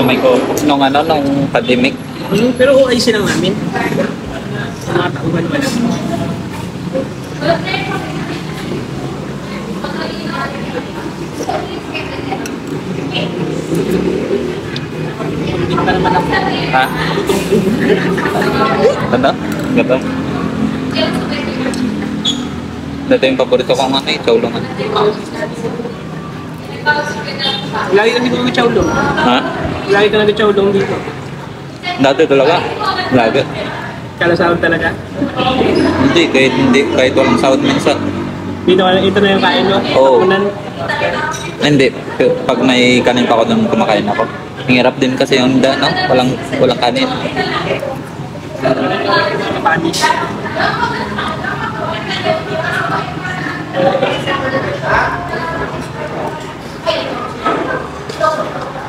may ko nung nung pandemic. Pero OIC lang namin. Mga tauhan wala. Hindi pa naman ako. Ha? Ano? Gato? Dito yung paborito kong chowlongan. Lagi kami kung chowlong. Ha? Lagi ka nag-chowlong dito. Dati talaga. Lagi. Kalasahod talaga. Kahit walang sahod minsan. Dito ito na yung kain mo? Oo. Tapunan. Hindi. Pag may kanin pa ako nung kumakain ako. Ang hirap din kasi yung walang kanin. Panis.